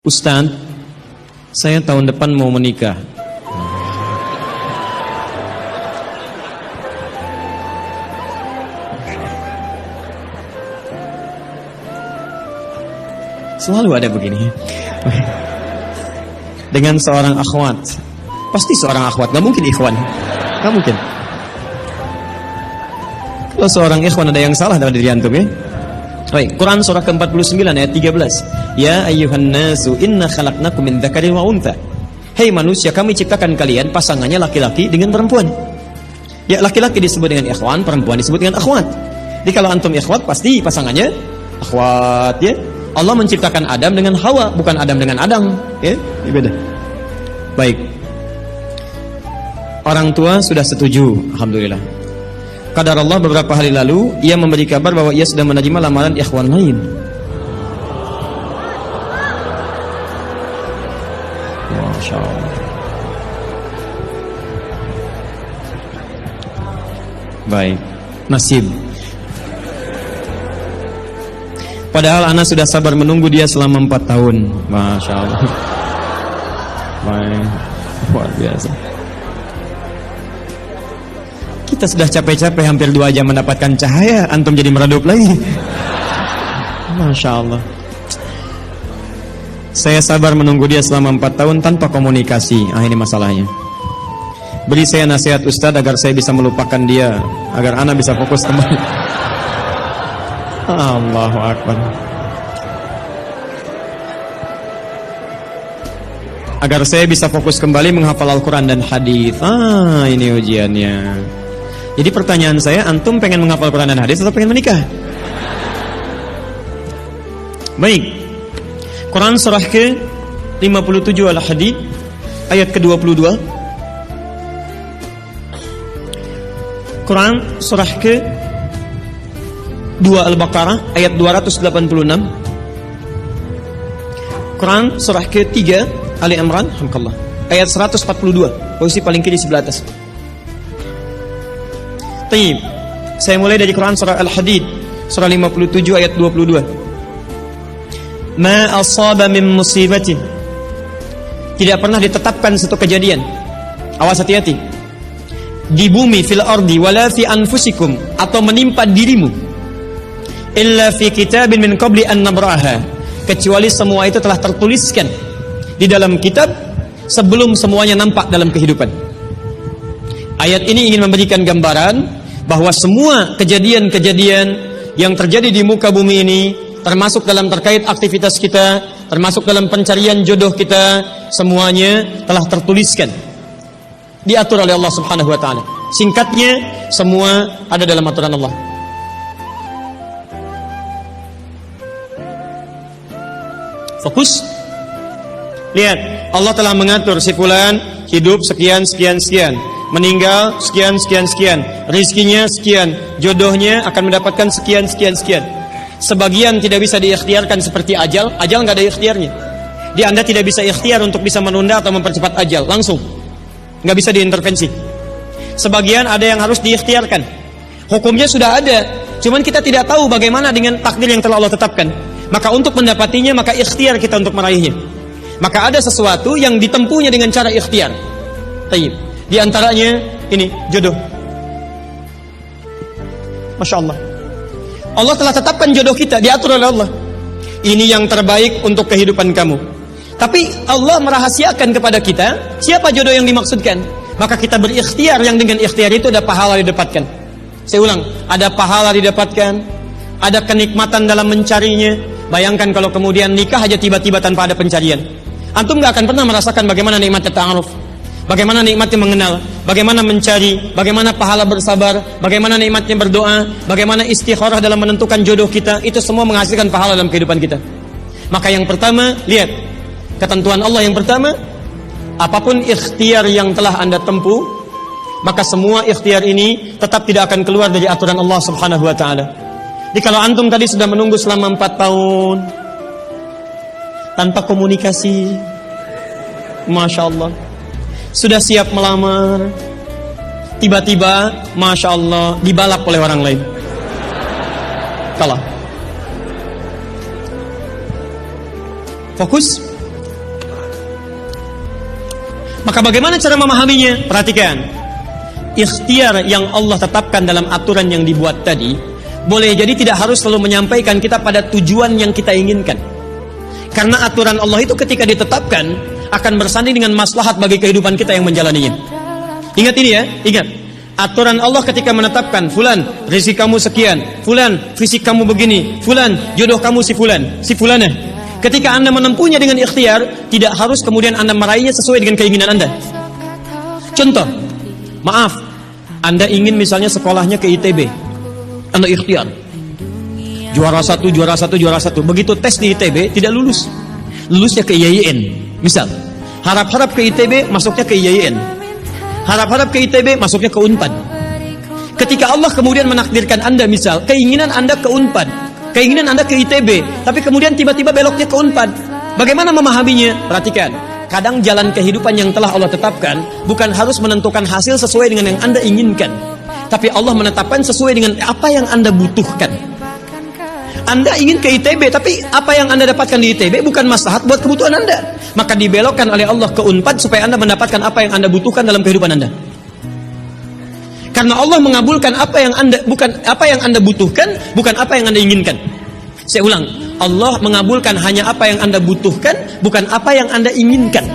Ustaz, saya tahun depan mau menikah. Selalu ada begini. Dengan seorang akhwat. Pasti seorang akhwat, gak mungkin ikhwan. Gak mungkin. Kalau seorang ikhwan ada yang salah dalam diri antum ya. Baik, Quran surah ke-49 ayat 13. Ya ayyuhan nasu inna khalaqnakum min dzakarin wa untha. Hei manusia, kami ciptakan kalian pasangannya laki-laki dengan perempuan. Ya, laki-laki disebut dengan ikhwan, perempuan disebut dengan akhwat. Jadi kalau antum ikhwat pasti pasangannya akhwat ya. Allah menciptakan Adam dengan Hawa, bukan Adam dengan Adam, ya. Ini beda. Baik. Orang tua sudah setuju, alhamdulillah. Qadar Allah beberapa hari lalu ia memberi kabar bahwa ia sudah menerima lamaran ikhwan lain. Masya Allah. Baik, nasib. Padahal anak sudah sabar menunggu dia selama 4 tahun. Masya Allah. Baik, luar biasa. Kita sudah capek-capek hampir 2 jam mendapatkan cahaya, antum jadi meredup lagi. Masya Allah. Saya sabar menunggu dia selama 4 tahun tanpa komunikasi. Ini masalahnya. Beri saya nasihat Ustadz agar saya bisa melupakan dia, agar anak bisa fokus kembali. Allahu Akbar. Agar saya bisa fokus kembali menghafal Al-Quran dan hadis. Ini ujiannya. Jadi pertanyaan saya, antum pengen menghafal Quran dan hadis atau pengen menikah? Baik. Quran surah ke-57 Al-Hadid ayat ke-22. Quran surah ke-2 Al-Baqarah ayat 286. Quran surah ke-3 Ali Imran alhamdulillah ayat 142, posisi paling kiri sebelah atas. Taib. Saya mulai dari Quran surah Al-Hadid surah 57 ayat 22. Ma asaba min musibatin. Tidak pernah ditetapkan satu kejadian. Awas hati-hati. Di bumi fil ardi wala fi anfusikum, atau menimpa dirimu, illa fi kitabin min qabli an nabraha, kecuali semua itu telah tertuliskan di dalam kitab sebelum semuanya nampak dalam kehidupan. Ayat ini ingin memberikan gambaran bahwa semua kejadian-kejadian yang terjadi di muka bumi ini, termasuk dalam terkait aktivitas kita, termasuk dalam pencarian jodoh kita, semuanya telah tertuliskan, diatur oleh Allah Subhanahu wa taala. Singkatnya, semua ada dalam aturan Allah. Fokus. Lihat, Allah telah mengatur si fulan hidup sekian sekian sekian, meninggal sekian sekian sekian, rizkinya sekian, jodohnya akan mendapatkan sekian sekian sekian. Sebagian tidak bisa diikhtiarkan seperti ajal nggak ada ikhtiarnya. Anda tidak bisa ikhtiar untuk bisa menunda atau mempercepat ajal, langsung nggak bisa diintervensi. Sebagian ada yang harus diikhtiarkan, hukumnya sudah ada, cuman kita tidak tahu bagaimana dengan takdir yang telah Allah tetapkan. Maka untuk mendapatinya, maka ikhtiar kita untuk meraihnya. Maka ada sesuatu yang ditempuhnya dengan cara ikhtiar. Taib. Di antaranya ini jodoh. Masya Allah. Allah telah tetapkan jodoh kita, diatur oleh Allah. Ini yang terbaik untuk kehidupan kamu. Tapi Allah merahasiakan kepada kita siapa jodoh yang dimaksudkan. Maka kita berikhtiar, yang dengan ikhtiar itu ada pahala didapatkan. Saya ulang, ada pahala didapatkan, ada kenikmatan dalam mencarinya. Bayangkan kalau kemudian nikah aja tiba-tiba tanpa ada pencarian. Antum gak akan pernah merasakan bagaimana nikmatnya ta'aruf, bagaimana nikmatnya mengenal, bagaimana mencari, bagaimana pahala bersabar, bagaimana nikmatnya berdoa, bagaimana istikharah dalam menentukan jodoh kita. Itu semua menghasilkan pahala dalam kehidupan kita. Maka yang pertama, lihat ketentuan Allah yang pertama, apapun ikhtiar yang telah Anda tempuh, maka semua ikhtiar ini tetap tidak akan keluar dari aturan Allah Subhanahu wa taala. Jadi kalau antum tadi sudah menunggu selama 4 tahun tanpa komunikasi, Masya Allah, sudah siap melamar, tiba-tiba Masya Allah dibalap oleh orang lain, kalah. Fokus. Maka bagaimana cara memahaminya? Perhatikan. Ikhtiar yang Allah tetapkan dalam aturan yang dibuat tadi, boleh jadi tidak harus selalu menyampaikan kita pada tujuan yang kita inginkan. Karena aturan Allah itu ketika ditetapkan akan bersanding dengan maslahat bagi kehidupan kita yang menjalaninya. Ingat ini ya, ingat. Aturan Allah ketika menetapkan, fulan, rezeki kamu sekian, fulan, fisik kamu begini, fulan, jodoh kamu si fulan, si fulanah. Ketika Anda menempuhnya dengan ikhtiar, tidak harus kemudian Anda meraihnya sesuai dengan keinginan Anda. Contoh, maaf, Anda ingin misalnya sekolahnya ke ITB, Anda ikhtiar, juara satu. Begitu tes di ITB tidak lulus, lulusnya ke IAIN. Misal, harap-harap ke ITB, masuknya ke IAIN. Harap-harap ke ITB, masuknya ke UNPAD. Ketika Allah kemudian menakdirkan Anda, misal keinginan Anda ke UNPAD, keinginan Anda ke ITB, tapi kemudian tiba-tiba beloknya ke UNPAD, bagaimana memahaminya? Perhatikan, kadang jalan kehidupan yang telah Allah tetapkan bukan harus menentukan hasil sesuai dengan yang Anda inginkan, tapi Allah menetapkan sesuai dengan apa yang Anda butuhkan. Anda ingin ke ITB, tapi apa yang Anda dapatkan di ITB bukan maslahat buat kebutuhan Anda, maka dibelokkan oleh Allah ke UNPAD supaya Anda mendapatkan apa yang Anda butuhkan dalam kehidupan Anda. Karena Allah mengabulkan apa yang Anda butuhkan, bukan apa yang Anda inginkan. Saya ulang, Allah mengabulkan hanya apa yang Anda butuhkan, bukan apa yang Anda inginkan.